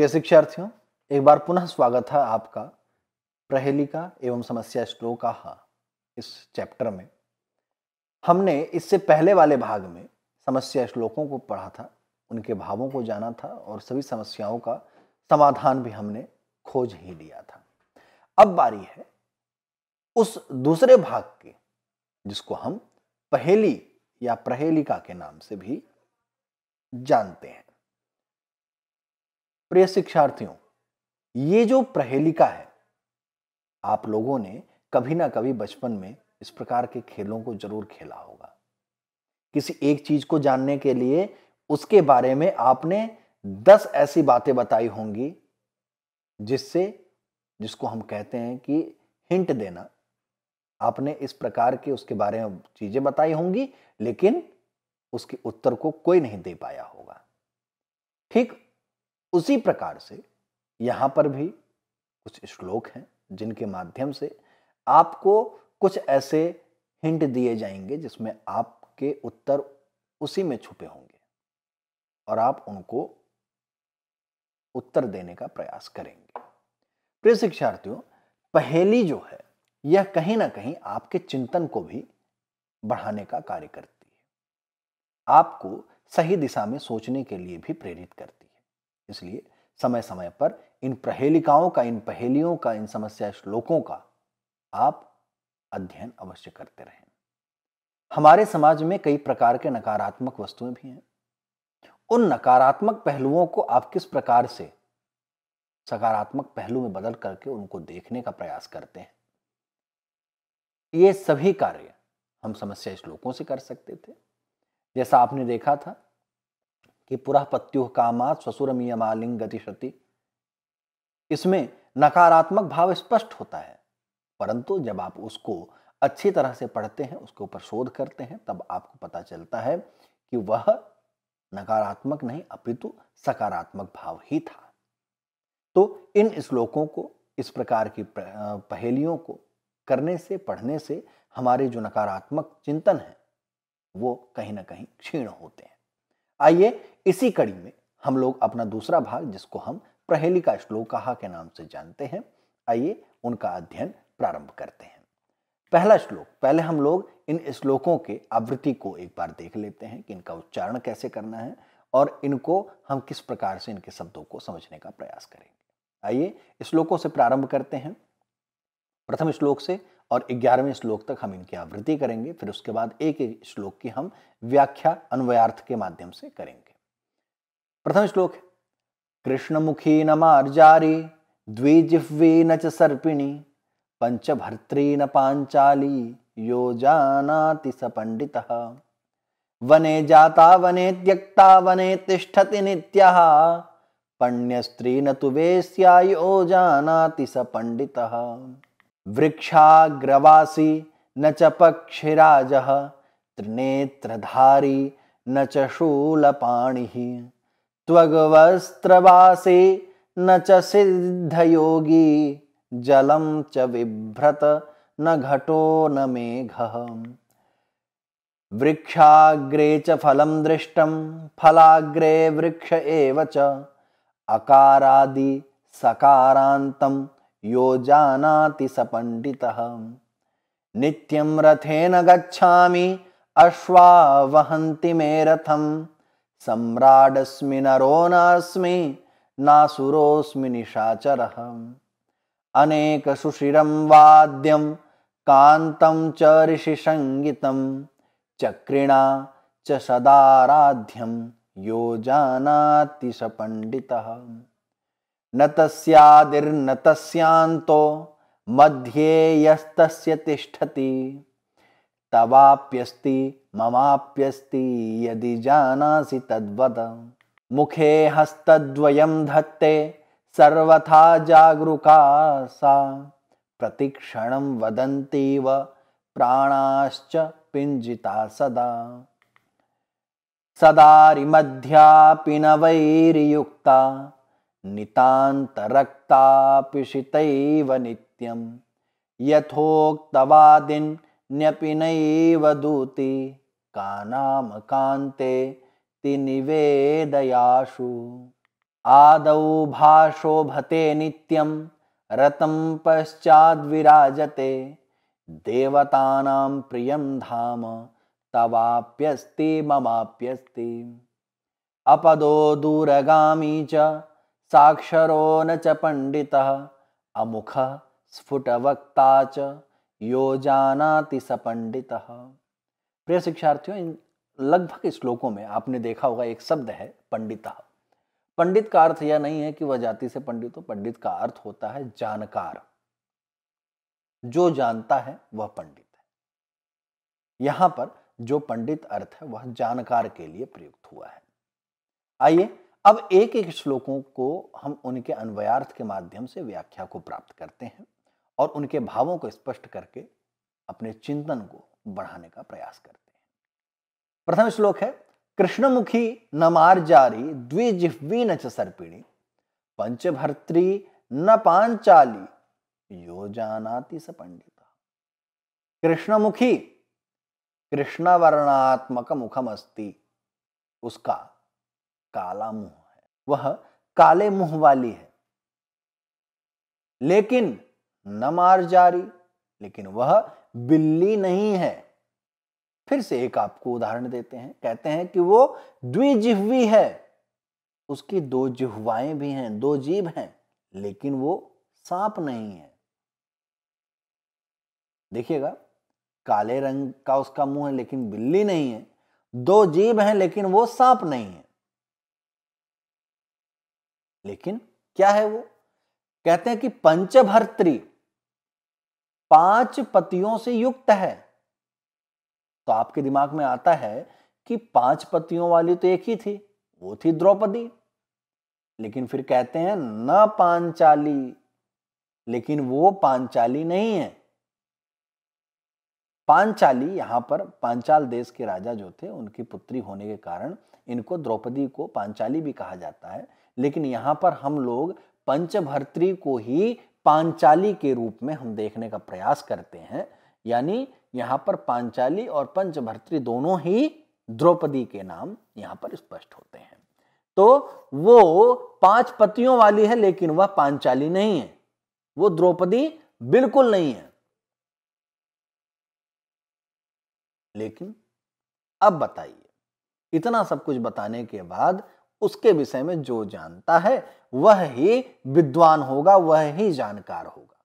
प्रिय शिक्षार्थियों, एक बार पुनः स्वागत है आपका प्रहेलिका एवं समस्या श्लोकाः इस चैप्टर में। हमने इससे पहले वाले भाग में समस्या श्लोकों को पढ़ा था, उनके भावों को जाना था और सभी समस्याओं का समाधान भी हमने खोज ही लिया था। अब बारी है उस दूसरे भाग की, जिसको हम पहेली या प्रहेलिका के नाम से भी जानते हैं। प्रिय शिक्षार्थियों, ये जो प्रहेलिका है, आप लोगों ने कभी ना कभी बचपन में इस प्रकार के खेलों को जरूर खेला होगा। किसी एक चीज को जानने के लिए उसके बारे में आपने 10 ऐसी बातें बताई होंगी, जिसको हम कहते हैं कि हिंट देना। आपने इस प्रकार के उसके बारे में चीजें बताई होंगी, लेकिन उसके उत्तर को कोई नहीं दे पाया होगा। ठीक उसी प्रकार से यहां पर भी कुछ श्लोक हैं जिनके माध्यम से आपको कुछ ऐसे हिंट दिए जाएंगे जिसमें आपके उत्तर उसी में छुपे होंगे और आप उनको उत्तर देने का प्रयास करेंगे। प्रिय शिक्षार्थियों, पहेली जो है यह कहीं ना कहीं आपके चिंतन को भी बढ़ाने का कार्य करती है, आपको सही दिशा में सोचने के लिए भी प्रेरित करती है। इसलिए समय समय पर इन प्रहेलिकाओं का, इन पहेलियों का, इन समस्या श्लोकों का आप अध्ययन अवश्य करते रहें। हमारे समाज में कई प्रकार के नकारात्मक वस्तुएं भी हैं। उन नकारात्मक पहलुओं को आप किस प्रकार से सकारात्मक पहलू में बदल करके उनको देखने का प्रयास करते हैं, ये सभी कार्य हम समस्या श्लोकों से कर सकते थे। जैसा आपने देखा था कि पुरः पत्युः कामात् स्वसुरमियमालिंग गतिशति, इसमें नकारात्मक भाव स्पष्ट होता है, परंतु जब आप उसको अच्छी तरह से पढ़ते हैं, उसके ऊपर शोध करते हैं, तब आपको पता चलता है कि वह नकारात्मक नहीं अपितु सकारात्मक भाव ही था। तो इन श्लोकों को, इस प्रकार की पहेलियों को करने से, पढ़ने से हमारे जो नकारात्मक चिंतन है वो कहीं ना कहीं क्षीण होते हैं। आइए इसी कड़ी में हम लोग अपना दूसरा भाग, जिसको हम प्रहेलिका श्लोकाः के नाम से जानते हैं, आइए उनका अध्ययन प्रारंभ करते हैं। पहला श्लोक, पहले हम लोग इन श्लोकों के आवृत्ति को एक बार देख लेते हैं कि इनका उच्चारण कैसे करना है और इनको हम किस प्रकार से इनके शब्दों को समझने का प्रयास करेंगे। आइए श्लोकों से प्रारंभ करते हैं। प्रथम श्लोक से और 11वें श्लोक तक हम इनकी आवृत्ति करेंगे, फिर उसके बाद एक एक श्लोक की हम व्याख्या अन्वयार्थ के माध्यम से करेंगे। प्रथम श्लोक है, कृष्णमुखी न मार्जारी द्विजिह्वी न च सर्पिणी पंचभर्त्री न पांचाली यो जानाति स पंडितः वने जाता वने त्यक्ता वने तिष्ठति नित्यः पण्यस्त्री न तु वेश्या यो जानाति स पंडितः वृक्षाग्रवासी न च पक्षिराजः त्रिनेत्रधारी न च शूलपाणिः त्वग्वस्त्रवासी न च सिद्धयोगी जलं च बिभ्रत न घटो न मेघः वृक्षाग्रे च फलं दृष्टं फलाग्रे वृक्ष एव च अकारादि सकारान्तं यो जानाति स पंडितः नित्यं रथेन गच्छामि अश्वा वहन्ति मे रथं सम्राडस्मि नरो नास्मि नासुरोऽस्मि निशाचरः अनेक सुशिरं वाद्यं कान्तं च ऋषिसंगीतं चक्रिणा च सदाराध्यं यो जानाति स पंडितः न तस्यादिर्न तस्यान्तो मध्ये यस्तस्य तिष्ठति तवाप्यस्ति ममाप्यस्ति यदि जानासि तद्वद मुखे हस्तद्वयं धत्ते सर्वथा जागरूका सा प्रतिक्षणं वदन्तीव प्राणाश्च पिञ्जिता सदा सदारिमध्यापि न वैरियुक्ता नितान्तरक्ता पिशितैव नित्यं यथोक्तवादिन्यपि नैव दूति कानाम कान्ते ति निवेदयाशु। आदौ भाशोभते नित्यं रतं पश्चाद् विराजते देवतानां प्रियं धाम तवाप्यस्ति ममाप्यस्ति अपदो दूरगामी च साक्षरो न च पंडितः अमुखः स्फुटवक्ता च यो जानाति स पंडितः। प्रिय शिक्षार्थियों, इन लगभग श्लोकों में आपने देखा होगा एक शब्द है पंडितः। पंडित का अर्थ यह नहीं है कि वह जाति से पंडित हो। पंडित का अर्थ होता है जानकार, जो जानता है वह पंडित है। यहां पर जो पंडित अर्थ है वह जानकार के लिए प्रयुक्त हुआ है। आइए अब एक एक श्लोकों को हम उनके अन्वयार्थ के माध्यम से व्याख्या को प्राप्त करते हैं और उनके भावों को स्पष्ट करके अपने चिंतन को बढ़ाने का प्रयास करते हैं। प्रथम श्लोक है, कृष्णमुखी न मार्जारी द्विजिह्वी न च सर्पिणी पंचभर्त्री न पांचाली यो जानाति स पंडितः। कृष्णमुखी, कृष्णवर्णात्मक मुखमस्ति, उसका काला मुंह है, वह काले मुंह वाली है। लेकिन न मार्जारी, लेकिन वह बिल्ली नहीं है। फिर से एक आपको उदाहरण देते हैं, कहते हैं कि वो द्विजिह्वी है, उसकी दो जिह्वाएं भी हैं, दो जीभ हैं, लेकिन वो सांप नहीं है। देखिएगा, काले रंग का उसका मुंह है लेकिन बिल्ली नहीं है, दो जीभ हैं लेकिन वो सांप नहीं है। लेकिन क्या है वो? कहते हैं कि पंचभर्त्री, 5 पतियों से युक्त है। तो आपके दिमाग में आता है कि 5 पतियों वाली तो एक ही थी, वो थी द्रौपदी। लेकिन फिर कहते हैं न पांचाली, लेकिन वो पांचाली नहीं है। पांचाली, यहां पर पांचाल देश के राजा जो थे उनकी पुत्री होने के कारण इनको द्रौपदी को पांचाली भी कहा जाता है। लेकिन यहां पर हम लोग पंचभर्त्री को ही पांचाली के रूप में हम देखने का प्रयास करते हैं। यानी यहां पर पांचाली और पंचभर्त्री दोनों ही द्रौपदी के नाम यहां पर स्पष्ट होते हैं। तो वो 5 पतियों वाली है लेकिन वह पांचाली नहीं है, वो द्रौपदी बिल्कुल नहीं है। लेकिन अब बताइए, इतना सब कुछ बताने के बाद उसके विषय में जो जानता है वह ही विद्वान होगा, वह ही जानकार होगा।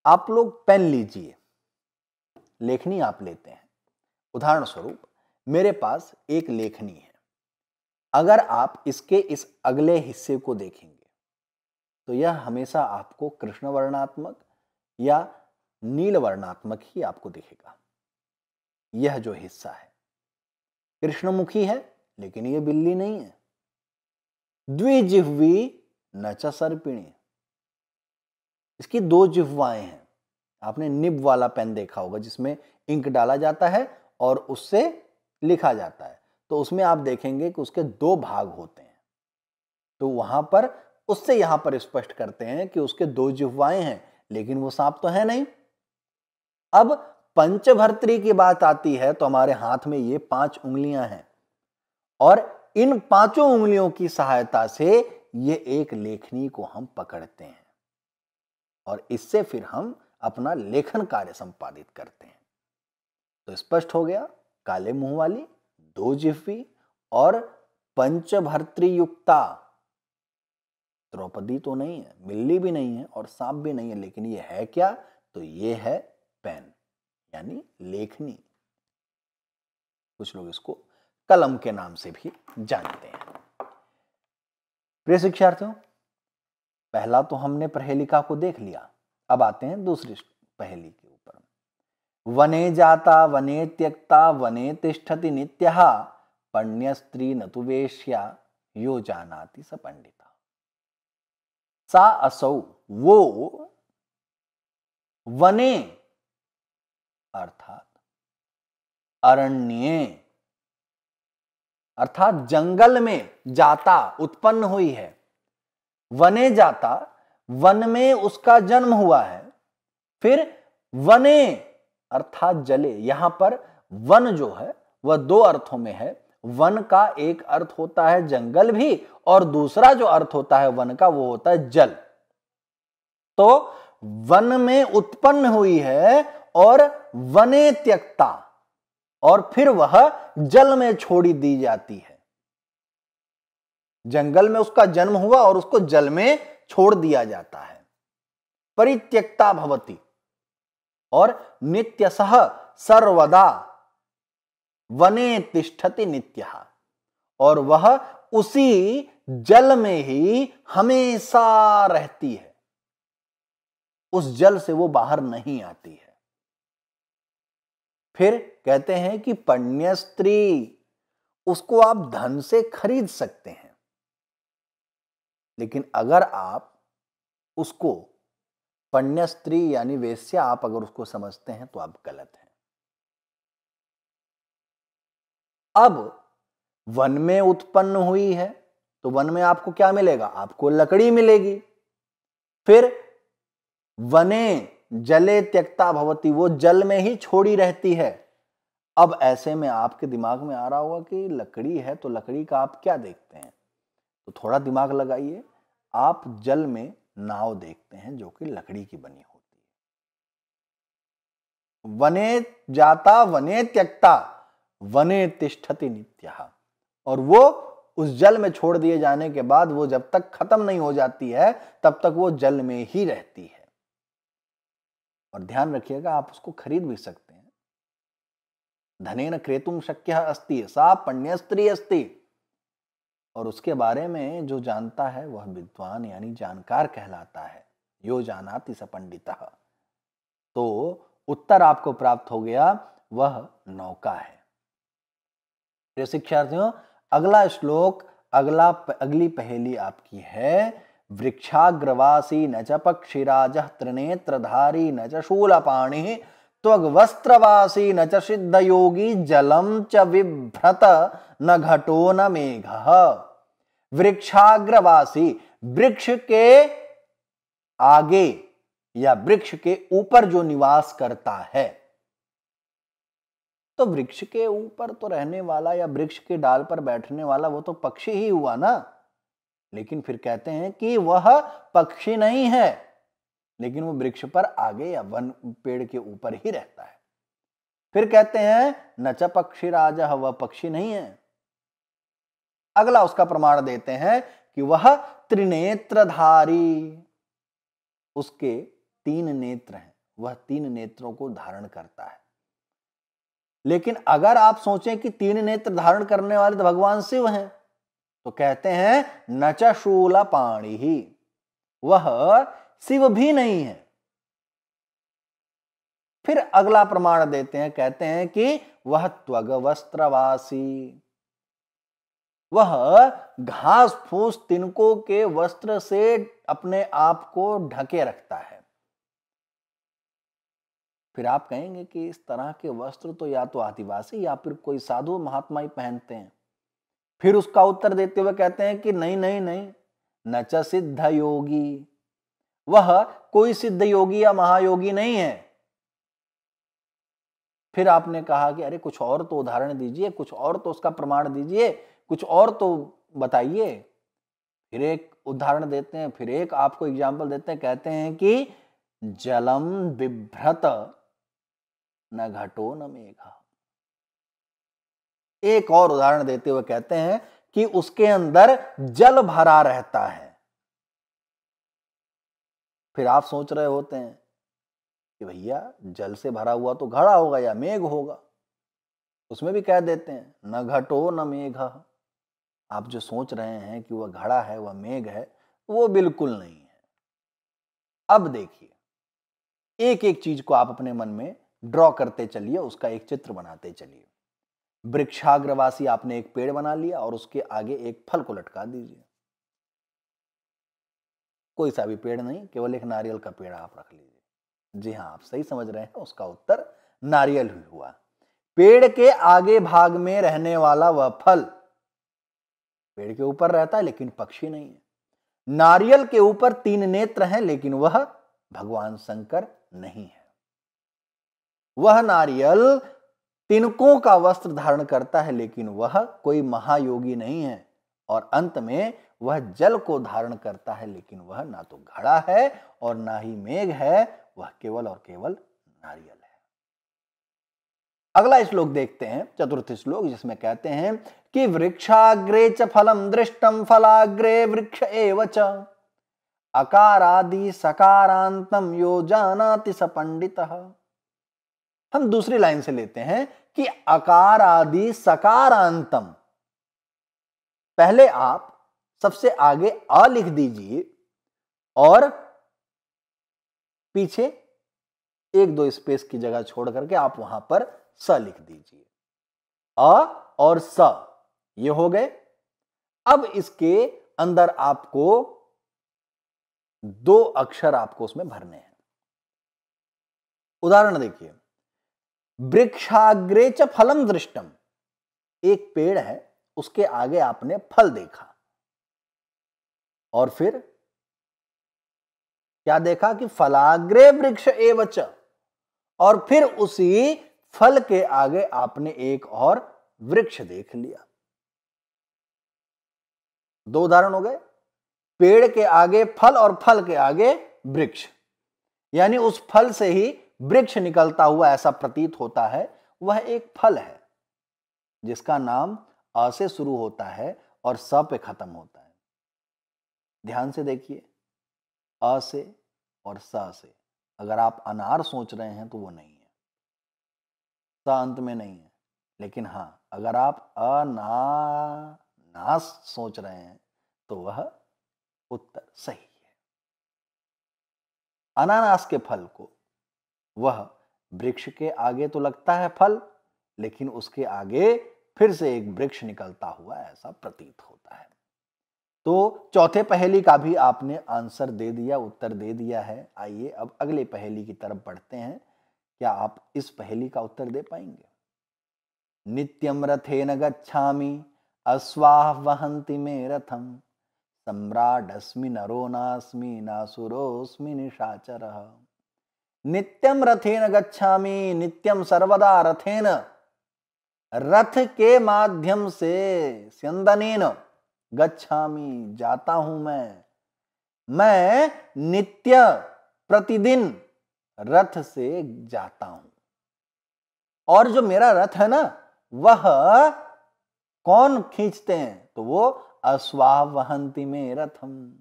आप लोग पेन लीजिए, लेखनी आप लेते हैं। उदाहरण स्वरूप मेरे पास एक लेखनी है। अगर आप इसके इस अगले हिस्से को देखेंगे तो यह हमेशा आपको कृष्ण वर्णात्मक या नील वर्णात्मक ही आपको दिखेगा। यह जो हिस्सा है कृष्णमुखी है लेकिन यह बिल्ली नहीं है। द्विजिह्वी न च सर्पिणी, इसकी 2 जिह्वाएं हैं। आपने निब वाला पेन देखा होगा जिसमें इंक डाला जाता है और उससे लिखा जाता है, तो उसमें आप देखेंगे कि उसके 2 भाग होते हैं। तो वहां पर उससे यहां पर स्पष्ट करते हैं कि उसके 2 जिह्वाएं हैं लेकिन वो सांप तो है नहीं। अब पंचभर्त्री की बात आती है तो हमारे हाथ में ये 5 उंगलियां हैं और इन 5 उंगलियों की सहायता से ये एक लेखनी को हम पकड़ते हैं और इससे फिर हम अपना लेखन कार्य संपादित करते हैं। तो स्पष्ट हो गया, काले मुंह वाली, 2 जिह्वी और पंचभर्त्री युक्ता। द्रौपदी तो नहीं है, बिल्ली भी नहीं है और सांप भी नहीं है, लेकिन ये है क्या? तो ये है पेन यानी लेखनी। कुछ लोग इसको कलम के नाम से भी जानते हैं। प्रिय शिक्षार्थियों, पहला तो हमने प्रहेलिका को देख लिया, अब आते हैं दूसरी पहेली के ऊपर। वने जाता वने त्यक्ता वने तिष्ठति नित्यः पण्य स्त्री न तु वेश्या यो जानाति स पंडिता। सा असौ, वो वने अर्थात अरण्ये अर्थात जंगल में जाता उत्पन्न हुई है। वने जाता, वन में उसका जन्म हुआ है। फिर वने अर्थात जले, यहां पर वन जो है वह 2 अर्थों में है। वन का एक अर्थ होता है जंगल भी, और दूसरा जो अर्थ होता है वन का वो होता है जल। तो वन में उत्पन्न हुई है और वने त्यक्ता, और फिर वह जल में छोड़ी दी जाती है। जंगल में उसका जन्म हुआ और उसको जल में छोड़ दिया जाता है। परित्यक्ता भवति, और नित्यसः सर्वदा वने तिष्ठति नित्यः, और वह उसी जल में ही हमेशा रहती है, उस जल से वो बाहर नहीं आती है। फिर कहते हैं कि पण्य स्त्री, उसको आप धन से खरीद सकते हैं, लेकिन अगर आप उसको पण्य स्त्री यानी वेश्या आप अगर उसको समझते हैं तो आप गलत हैं। अब वन में उत्पन्न हुई है तो वन में आपको क्या मिलेगा? आपको लकड़ी मिलेगी। फिर वने जले त्यक्ता भवति, वो जल में ही छोड़ी रहती है। अब ऐसे में आपके दिमाग में आ रहा होगा कि लकड़ी है तो लकड़ी का आप क्या देखते हैं? तो थोड़ा दिमाग लगाइए, आप जल में नाव देखते हैं जो कि लकड़ी की बनी होती है। वने जाता वने त्यक्ता वने तिष्ठति नित्यः, और वो उस जल में छोड़ दिए जाने के बाद वो जब तक खत्म नहीं हो जाती है तब तक वो जल में ही रहती है। और ध्यान रखिएगा, आप उसको खरीद भी सकते हैं। धनेन क्रेतुम शक्यः अस्ति सा पण्य स्त्री अस्ति, और उसके बारे में जो जानता है वह विद्वान यानी जानकार कहलाता है। यो जानाति स पंडितः। तो उत्तर आपको प्राप्त हो गया, वह नौका है। प्रिय शिक्षार्थियों, अगला श्लोक, अगली पहेली आपकी है, वृक्षाग्रवासी न च पक्षिराजः त्रिनेत्रधारी न च शूलपाणिः त्वग्वस्त्रवासी न च सिद्धयोगी जलम च बिभ्रत न घटो न मेघः। वृक्षाग्रवासी, वृक्ष के आगे या वृक्ष के ऊपर जो निवास करता है, तो वृक्ष के ऊपर तो रहने वाला या वृक्ष के डाल पर बैठने वाला वो तो पक्षी ही हुआ ना। लेकिन फिर कहते हैं कि वह पक्षी नहीं है, लेकिन वो वृक्ष पर आगे या वन पेड़ के ऊपर ही रहता है। फिर कहते हैं न च पक्षिराजः, वह पक्षी नहीं है। अगला उसका प्रमाण देते हैं कि वह त्रिनेत्रधारी, उसके 3 नेत्र हैं, वह 3 नेत्रों को धारण करता है। लेकिन अगर आप सोचें कि 3 नेत्र धारण करने वाले तो भगवान शिव हैं, तो कहते हैं न च शूलपाणिः, वह शिव भी नहीं है। फिर अगला प्रमाण देते हैं, कहते हैं कि वह त्वग्वस्त्रवासी, वह घास फूस तिनकों के वस्त्र से अपने आप को ढके रखता है। फिर आप कहेंगे कि इस तरह के वस्त्र तो या तो आदिवासी या फिर कोई साधु महात्मा ही पहनते हैं। फिर उसका उत्तर देते हुए कहते हैं कि नहीं नहीं नहीं, न च सिद्ध योगी, वह कोई सिद्ध योगी या महायोगी नहीं है। फिर आपने कहा कि अरे कुछ और तो उदाहरण दीजिए, कुछ और तो उसका प्रमाण दीजिए, कुछ और तो बताइए। फिर एक उदाहरण देते हैं, फिर एक आपको एग्जाम्पल देते हैं, कहते हैं कि जलम बिभ्रत न घटो न मेघः। एक और उदाहरण देते हुए कहते हैं कि उसके अंदर जल भरा रहता है। फिर आप सोच रहे होते हैं कि भैया जल से भरा हुआ तो घड़ा होगा या मेघ होगा, उसमें भी कह देते हैं न घटो न मेघः। आप जो सोच रहे हैं कि वह घड़ा है, वह मेघ है, वो बिल्कुल नहीं है। अब देखिए, एक एक चीज को आप अपने मन में ड्रॉ करते चलिए, उसका एक चित्र बनाते चलिए। वृक्षाग्रवासी, आपने एक पेड़ बना लिया और उसके आगे एक फल को लटका दीजिए। कोई सा भी पेड़ नहीं, केवल एक नारियल का पेड़ आप रख लीजिए। जी हाँ, आप सही समझ रहे हैं, उसका उत्तर नारियल ही हुआ। पेड़ के आगे भाग में रहने वाला वह फल पेड़ के ऊपर रहता है लेकिन पक्षी नहीं है। नारियल के ऊपर 3 नेत्र हैं लेकिन वह भगवान शंकर नहीं है। वह नारियल तिनकों का वस्त्र धारण करता है, लेकिन वह कोई महायोगी नहीं है। और अंत में वह जल को धारण करता है, लेकिन वह ना तो घड़ा है और ना ही मेघ है, वह केवल और केवल नारियल है। अगला श्लोक देखते हैं, चतुर्थ श्लोक, जिसमें कहते हैं कि वृक्षाग्रे च फलम दृष्टम फलाग्रे वृक्ष एव च अकारादि सकारांतम यो जानाति स पंडितः। हम दूसरी लाइन से लेते हैं कि अकार आदि सकारांतम, पहले आप सबसे आगे अ लिख दीजिए और पीछे एक दो स्पेस की जगह छोड़ करके आप वहां पर स लिख दीजिए। अ और स ये हो गए। अब इसके अंदर आपको दो अक्षर आपको उसमें भरने हैं। उदाहरण देखिए, वृक्षाग्रे च फलम दृष्टम, एक पेड़ है, उसके आगे आपने फल देखा और फिर क्या देखा कि फलाग्रे वृक्ष एव च, और फिर उसी फल के आगे आपने एक और वृक्ष देख लिया। दो उदाहरण हो गए, पेड़ के आगे फल और फल के आगे वृक्ष, यानी उस फल से ही वृक्ष निकलता हुआ ऐसा प्रतीत होता है। वह एक फल है जिसका नाम अ से शुरू होता है और स पे खत्म होता है। ध्यान से देखिए, अ से और स से। अगर आप अनार सोच रहे हैं तो वो नहीं है, स अंत में नहीं है। लेकिन हां, अगर आप अनानास सोच रहे हैं तो वह उत्तर सही है। अनानास के फल को वह वृक्ष के आगे तो लगता है फल, लेकिन उसके आगे फिर से एक वृक्ष निकलता हुआ ऐसा प्रतीत होता है। तो चौथे पहेली का भी आपने आंसर दे दिया, उत्तर दे दिया है। आइए अब अगले पहेली की तरफ बढ़ते हैं। क्या आप इस पहेली का उत्तर दे पाएंगे? नित्यम रथेन गच्छामि अश्वाः वहन्ति मे रथम सम्राडस्मि नरो नास्मि नासुरोस्मि निशाचरः। नित्यम रथेन गच्छामि, नित्यम सर्वदा रथेन, रथ के माध्यम से, स्यंदनेन गच्छामि जाता हूं मैं नित्य प्रतिदिन रथ से जाता हूं। और जो मेरा रथ है ना, वह कौन खींचते हैं? तो वो अश्वाः वहन्ति मे रथम।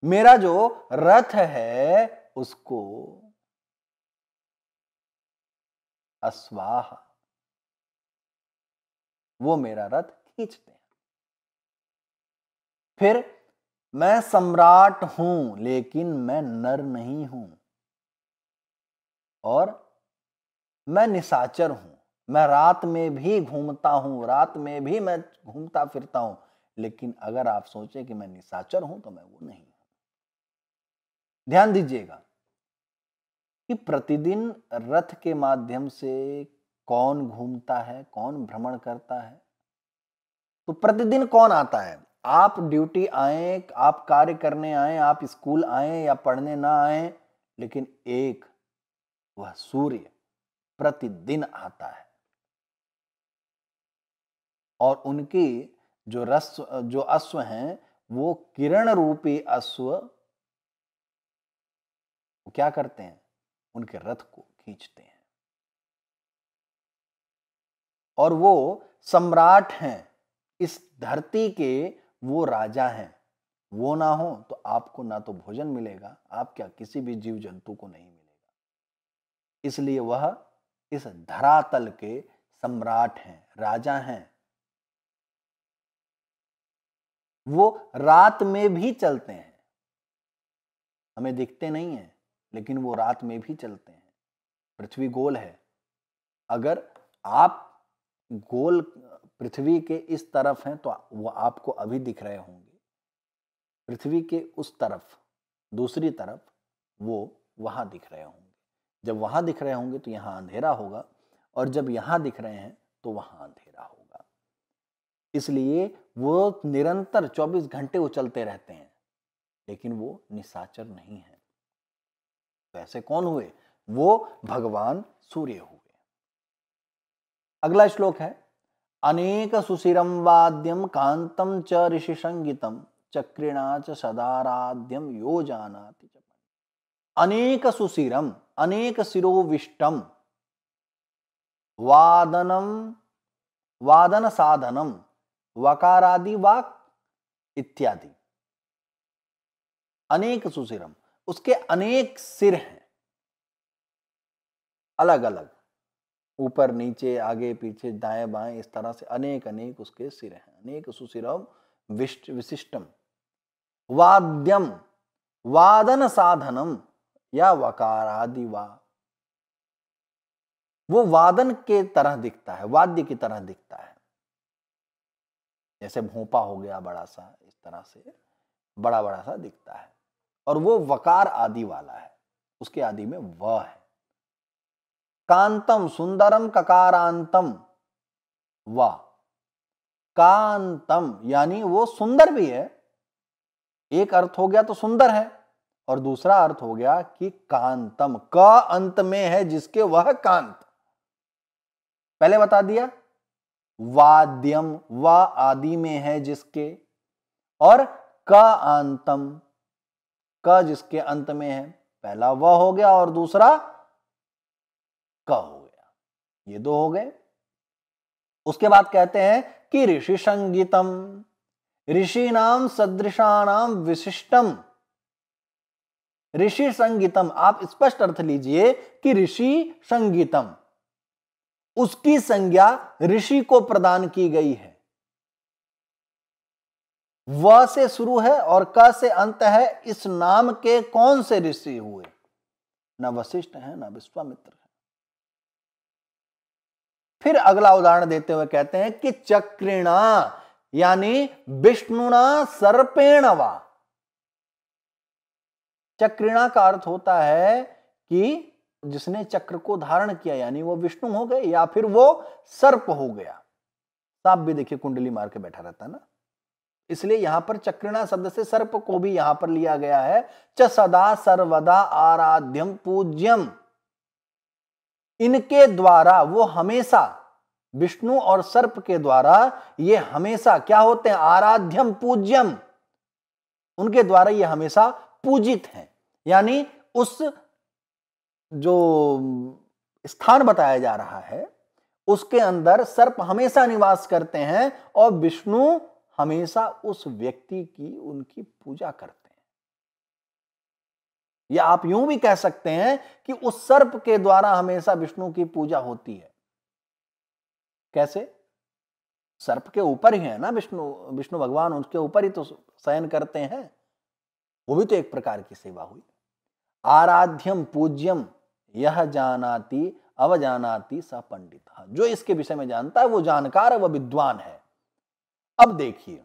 मेरा जो रथ है उसको अश्वाः, वो मेरा रथ खींचते हैं। फिर मैं सम्राट हूं, लेकिन मैं नर नहीं हूं, और मैं निशाचर हूं। मैं रात में भी घूमता हूं, रात में भी मैं घूमता फिरता हूं, लेकिन अगर आप सोचें कि मैं निशाचर हूं तो मैं वो नहीं हूं। ध्यान दीजिएगा कि प्रतिदिन रथ के माध्यम से कौन घूमता है, कौन भ्रमण करता है? तो प्रतिदिन कौन आता है? आप ड्यूटी आए, आप कार्य करने आए, आप स्कूल आए या पढ़ने ना आए, लेकिन एक वह सूर्य प्रतिदिन आता है। और उनकी जो अश्व हैं, वो किरण रूपी अश्व क्या करते हैं? उनके रथ को खींचते हैं। और वो सम्राट हैं, इस धरती के वो राजा हैं। वो ना हो तो आपको ना तो भोजन मिलेगा, आप क्या किसी भी जीव जंतु को नहीं मिलेगा। इसलिए वह इस धरातल के सम्राट हैं, राजा हैं। वो रात में भी चलते हैं, हमें दिखते नहीं हैं, लेकिन वो रात में भी चलते हैं। पृथ्वी गोल है, अगर आप गोल पृथ्वी के इस तरफ हैं तो वो आपको अभी दिख रहे होंगे। पृथ्वी के उस तरफ, दूसरी तरफ, वो वहां दिख रहे होंगे। जब वहां दिख रहे होंगे तो यहां अंधेरा होगा, और जब यहां दिख रहे हैं तो वहां अंधेरा होगा। इसलिए वो निरंतर 24 घंटे वो चलते रहते हैं, लेकिन वो निशाचर नहीं है। तो ऐसे कौन हुए? वो भगवान सूर्य हुए। अगला श्लोक है, अनेक सुशिरम वाद्यम कांतम च ऋषि संगीतम चक्रिणा च सदाराध्यम यो जानाति च। अनेक सुशिरम, अनेक शिरोविष्टम, वादनम, वादन साधनम, वकारादि वाक इत्यादि। अनेक सुशिरम, उसके अनेक सिर हैं, अलग अलग, ऊपर नीचे आगे पीछे दाएं बाएं, इस तरह से अनेक अनेक उसके सिर हैं। अनेक सुशिरम विशिष्टम, वाद्यम, वादन साधनम या वकारादि वा, वो वादन के तरह दिखता है, वाद्य की तरह दिखता है, जैसे भोंपा हो गया बड़ा सा, इस तरह से बड़ा बड़ा सा दिखता है। और वो वकार आदि वाला है, उसके आदि में व है। कांतम सुंदरम ककारांतम व, कांतम यानी वो सुंदर भी है, एक अर्थ हो गया तो सुंदर है, और दूसरा अर्थ हो गया कि कांतम, क अंत में है जिसके वह कांत। पहले बता दिया वाद्यम, व आदि में है जिसके, और क अंतम, क जिसके अंत में है। पहला व हो गया और दूसरा क हो गया, ये दो हो गए। उसके बाद कहते हैं कि ऋषि संगीतम, ऋषि नाम सदृशानाम विशिष्टम। ऋषि संगीतम, आप स्पष्ट अर्थ लीजिए कि ऋषि संगीतम, उसकी संज्ञा ऋषि को प्रदान की गई है। व से शुरू है और क से अंत है। इस नाम के कौन से ऋषि हुए? न वशिष्ठ है न विश्वामित्र है। फिर अगला उदाहरण देते हुए कहते हैं कि चक्रिणा, यानी विष्णुना सर्पेण वा। चक्रिणा का अर्थ होता है कि जिसने चक्र को धारण किया, यानी वो विष्णु हो गए या फिर वो सर्प हो गया। सांप भी देखिए कुंडली मार के बैठा रहता है ना, इसलिए यहां पर चक्रिणा शब्द से सर्प को भी यहां पर लिया गया है। च सदा सर्वदा आराध्यम पूज्यम, इनके द्वारा वो हमेशा, विष्णु और सर्प के द्वारा ये हमेशा क्या होते हैं? आराध्यम पूज्यम, उनके द्वारा ये हमेशा पूजित हैं। यानी उस जो स्थान बताया जा रहा है उसके अंदर सर्प हमेशा निवास करते हैं और विष्णु हमेशा उस व्यक्ति की, उनकी पूजा करते हैं। या आप यूं भी कह सकते हैं कि उस सर्प के द्वारा हमेशा विष्णु की पूजा होती है। कैसे? सर्प के ऊपर ही है ना विष्णु भगवान, उसके ऊपर ही तो शयन करते हैं, वो भी तो एक प्रकार की सेवा हुई। आराध्यम पूज्यम यह जानाति अवजानाति स पंडित, जो इसके विषय में जानता है वो जानकार है, वह विद्वान है। अब देखिए,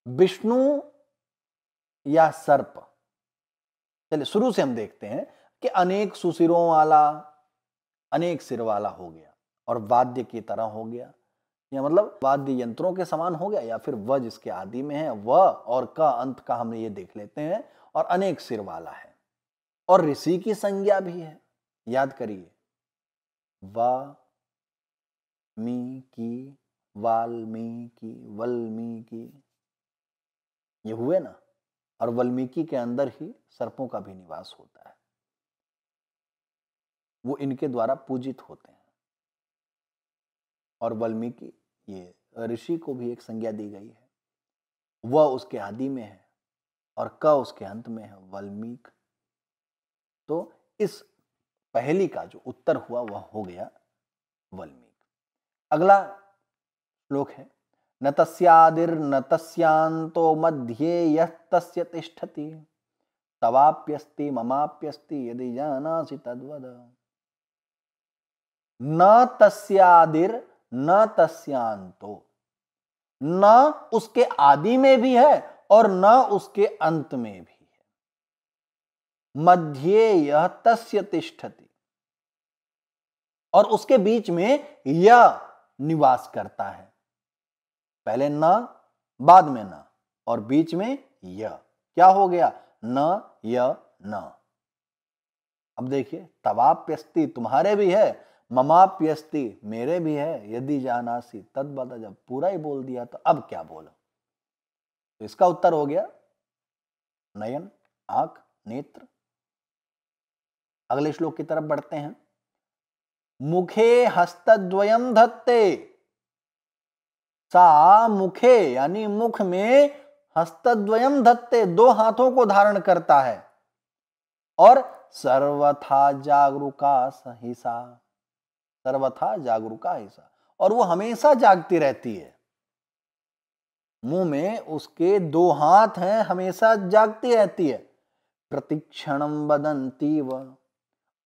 विष्णु या सर्प, चलिए शुरू से हम देखते हैं कि अनेक सुशिरों वाला, अनेक सिर वाला हो गया और वाद्य की तरह हो गया, या मतलब वाद्य यंत्रों के समान हो गया, या फिर व जिसके आदि में है व और का अंत का हमने ये देख लेते हैं, और अनेक सिर वाला है। और ऋषि की संज्ञा भी है, याद करिए, वा मी की, वाल्मीकि, वल्मीकि, ये हुए ना। और वाल्मीकि के अंदर ही सर्पों का भी निवास होता है, वो इनके द्वारा पूजित होते हैं। और वाल्मीकि, ये ऋषि को भी एक संज्ञा दी गई है। वह उसके आदि में है और क उसके अंत में है, वाल्मीकि। तो इस पहली का जो उत्तर हुआ वह हो गया वाल्मीकि। अगला श्लोक है, न तस्यादिर न तस्यांतो मध्ये यः तस्य तिष्ठति तवाप्यस्ति ममाप्यस्ति यदि जानासि तद्वद। न तस्यादिर न तस्यांतो, न उसके आदि में भी है और न उसके अंत में भी है। मध्ये यह तस्य तिष्ठति, और उसके बीच में यह निवास करता है। पहले न, बाद में न, और बीच में यह, क्या हो गया? न य न। अब देखिए, तवाप्यस्ति तुम्हारे भी है, ममाप्यस्ति मेरे भी है, यदि जानासी तद बता, जब पूरा ही बोल दिया तो अब क्या बोलो। तो इसका उत्तर हो गया नयन, आंख, नेत्र। अगले श्लोक की तरफ बढ़ते हैं। मुखे हस्तद्वयम धत्ते, सा मुखे यानी मुख में हस्तद्वयम धत्ते, दो हाथों को धारण करता है, और सर्वथा जागरूका सहिसा, सर्वथा जागरूका हिसा, और वो हमेशा जागती रहती है। मुंह में उसके दो हाथ हैं, हमेशा जागती रहती है। प्रतिक्षणम वदंती व,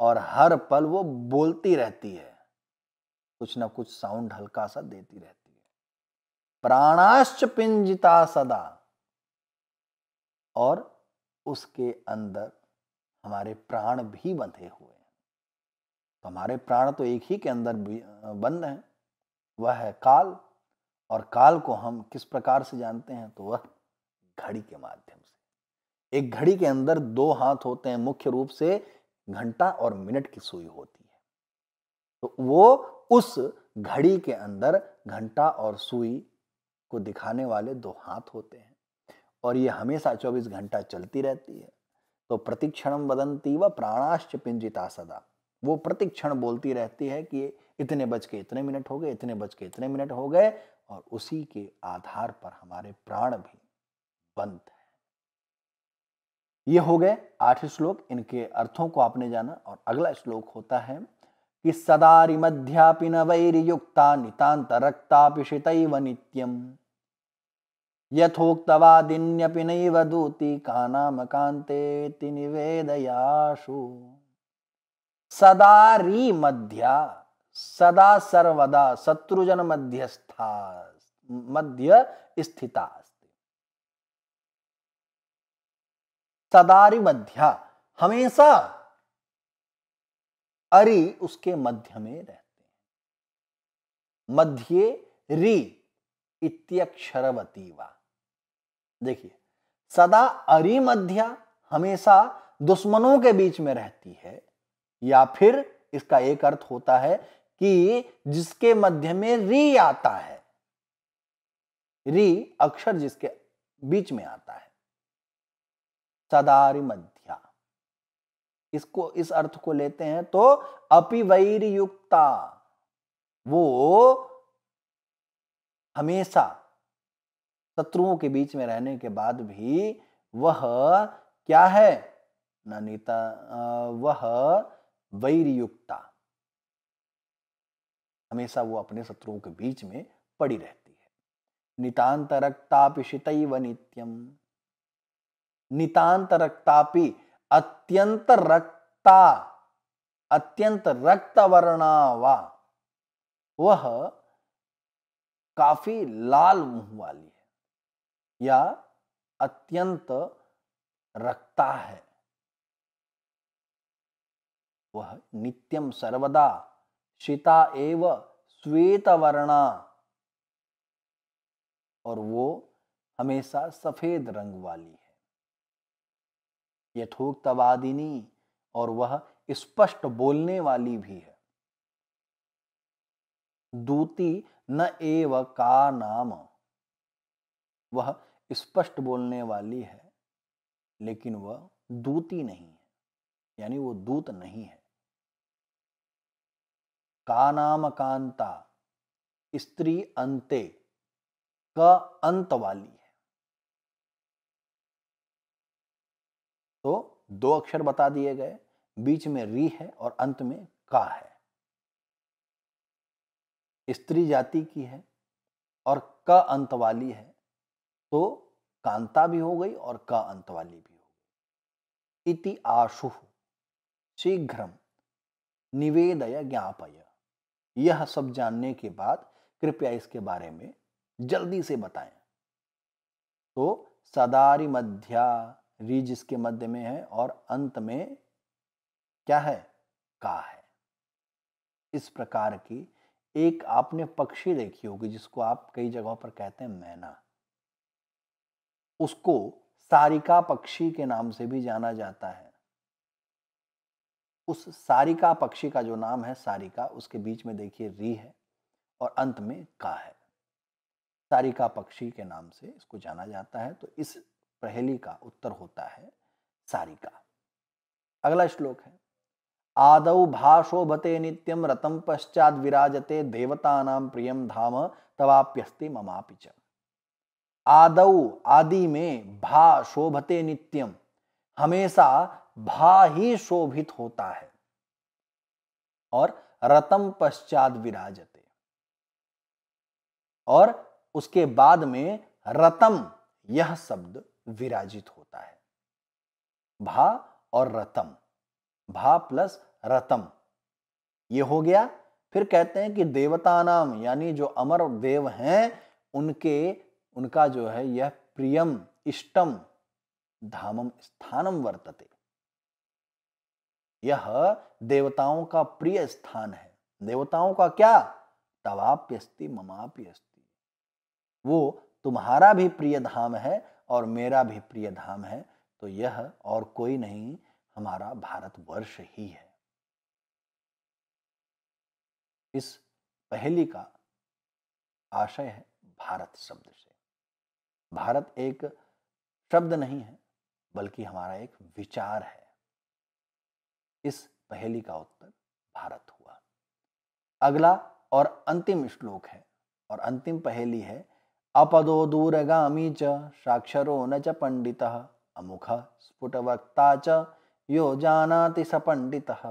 और हर पल वो बोलती रहती है, कुछ ना कुछ साउंड हल्का सा देती रहती है। प्राणाश्च पिंजिता सदा, और उसके अंदर हमारे प्राण भी बंधे हुए हैं। तो हमारे प्राण तो एक ही के अंदर बंद हैं, वह है काल। और काल को हम किस प्रकार से जानते हैं, तो वह घड़ी के माध्यम से। एक घड़ी के अंदर दो हाथ होते हैं, मुख्य रूप से घंटा और मिनट की सुई होती है। तो वो उस घड़ी के अंदर घंटा और सुई को दिखाने वाले दो हाथ होते हैं, और ये हमेशा 24 घंटा चलती रहती है। तो प्रतिक्षणम वदंती व प्राणाश्च पिंजिता सदा, वो प्रतिक्षण बोलती रहती है कि इतने बज के इतने मिनट हो गए, इतने बज के इतने मिनट हो गए, और उसी के आधार पर हमारे प्राण भी बंद है। ये हो गए 8 श्लोक, इनके अर्थों को आपने जाना। और अगला श्लोक होता है कि सदारि मध्यापि न वैर्युक्ता नितांत रक्तापि शितैव नित्यम, यथोक्तवादिन्यपि नैव दूति कानाम कान्तेति निवेदयाशु। सदारि मध्या, सदा सर्वदा शत्रुजन मध्यस्था, मध्य स्थिता अस्ति। सदारि मध्या, हमेशा अरि उसके मध्य में रहते हैं। मध्य रि इत्यक्षरवती वा। देखिए, सदा अरि मध्या, हमेशा दुश्मनों के बीच में रहती है, या फिर इसका एक अर्थ होता है कि जिसके मध्य में री आता है, री अक्षर जिसके बीच में आता है, सदारि मध्या। इसको, इस अर्थ को लेते हैं तो अपि वैर्युक्ता, वो हमेशा शत्रुओं के बीच में रहने के बाद भी वह क्या है, ननीता, वह वैर्युक्ता, हमेशा वो अपने शत्रुओं के बीच में पड़ी रहती है। नितांत रक्तापि शितैव नित्यम, नितांत रक्तापि अत्यंत रक्ता, अत्यंत रक्त वर्णा वा, वह काफी लाल मुंह वाली है, या अत्यंत रक्ता है। वह नित्यम सर्वदा शीता एव श्वेत वर्णा, और वो हमेशा सफेद रंग वाली है। यथोक्तवादिनी, और वह स्पष्ट बोलने वाली भी है। दूती न एव का नाम, वह स्पष्ट बोलने वाली है, लेकिन वह दूती नहीं है, यानी वो दूत नहीं है। का नाम कांता, स्त्री अंते, का अंत वाली है। तो दो अक्षर बता दिए गए, बीच में री है और अंत में का है। स्त्री जाति की है और क अंत वाली है, तो कांता भी हो गई और क अंत वाली भी हो गई। इति आशु शीघ्रम निवेदय ज्ञापय, यह सब जानने के बाद कृपया इसके बारे में जल्दी से बताएं। तो सदारि मध्या, री जिसके मध्य में है और अंत में क्या है, का है। इस प्रकार की एक आपने पक्षी देखी होगी जिसको आप कई जगहों पर कहते हैं मैना, उसको सारिका पक्षी के नाम से भी जाना जाता है। उस सारिका पक्षी का जो नाम है सारिका, उसके बीच में देखिए री है और अंत में का है। सारिका पक्षी के नाम से इसको जाना जाता है। तो इस पहेली का उत्तर होता है सारिका। अगला श्लोक है, आदौ भा शोभते नित्यम रतम पश्चात विराजते देवतानां प्रियम धाम तवाप्यस्ति ममापि च। आदौ आदि में भा शोभते नित्यम, हमेशा भा ही शोभित होता है, और रतम पश्चात विराजते, और उसके बाद में रतम यह शब्द विराजित होता है। भा और रतम, भा प्लस रतम ये हो गया। फिर कहते हैं कि देवता नाम यानी जो अमर देव हैं उनका जो है यह प्रियम इष्टम धामम स्थानम वर्तते, यह देवताओं का प्रिय स्थान है। देवताओं का क्या? तवाप्यस्ति ममापि अस्ति, वो तुम्हारा भी प्रिय धाम है और मेरा भी प्रिय धाम है। तो यह और कोई नहीं, हमारा भारतवर्ष ही है। इस पहेली का आशय है भारत शब्द से। भारत एक शब्द नहीं है बल्कि हमारा एक विचार है। इस पहेली का उत्तर भारत हुआ। अगला और अंतिम श्लोक है और अंतिम पहेली है, अपदो दूरगामी च साक्षरो न च पंडितः अमुख स्फुटवक्ता च यो जानाति स पंडितः।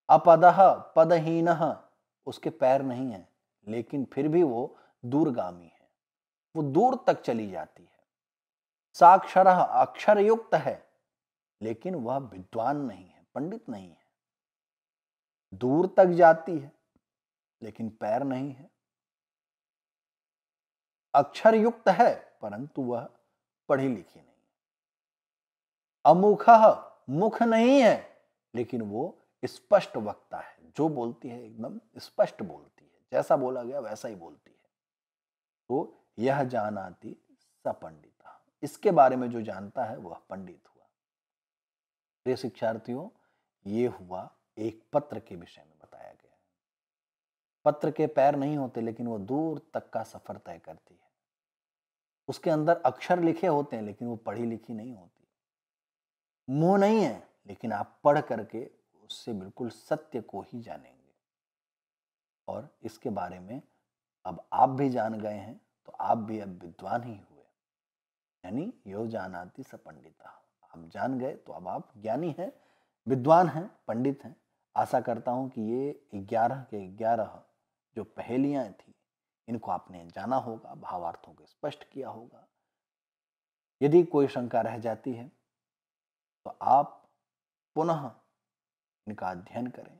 अपदः पदहीनः, उसके पैर नहीं है लेकिन फिर भी वो दूरगामी है, वो दूर तक चली जाती है। साक्षरः, अक्षर युक्त है लेकिन वह विद्वान नहीं है, पंडित नहीं है। दूर तक जाती है लेकिन पैर नहीं है। अक्षर युक्त है परंतु वह पढ़ी लिखी नहीं है। अमुखः, मुख नहीं है लेकिन वो स्पष्ट वक्ता है, जो बोलती है एकदम स्पष्ट बोलती है, जैसा बोला गया वैसा ही बोलती है। तो यह जानाति स पंडितः, इसके बारे में जो जानता है वह पंडित हुआ। प्रिय शिक्षार्थियों, ये हुआ एक पत्र के विषय में बताया गया है। पत्र के पैर नहीं होते लेकिन वो दूर तक का सफर तय करती है। उसके अंदर अक्षर लिखे होते हैं लेकिन वो पढ़ी लिखी नहीं होती। मुंह नहीं है लेकिन आप पढ़ करके उससे बिल्कुल सत्य को ही जानेंगे। और इसके बारे में अब आप भी जान गए हैं तो आप भी अब विद्वान ही हुए, यानी यो जानाति स पंडितः। आप जान गए तो अब आप ज्ञानी हैं, विद्वान हैं, पंडित हैं। आशा करता हूं कि ये 11 के 11 जो पहेलियां थी इनको आपने जाना होगा, भावार्थों को स्पष्ट किया होगा। यदि कोई शंका रह जाती है तो आप पुनः इनका अध्ययन करें,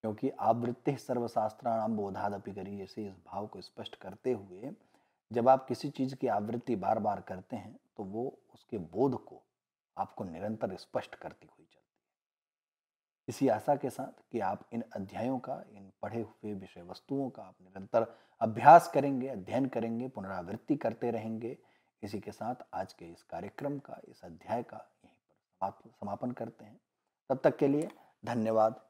क्योंकि आवृत्ति सर्वशास्त्राणां बोधादपि करी, जैसे इस भाव को स्पष्ट करते हुए जब आप किसी चीज की आवृत्ति बार बार करते हैं तो वो उसके बोध को आपको निरंतर स्पष्ट करती हुई चलती है। इसी आशा के साथ कि आप इन अध्यायों का, इन पढ़े हुए विषय वस्तुओं का आप निरंतर अभ्यास करेंगे, अध्ययन करेंगे, पुनरावृत्ति करते रहेंगे। इसी के साथ आज के इस कार्यक्रम का, इस अध्याय का यहीं पर समापन करते हैं। तब तक के लिए धन्यवाद।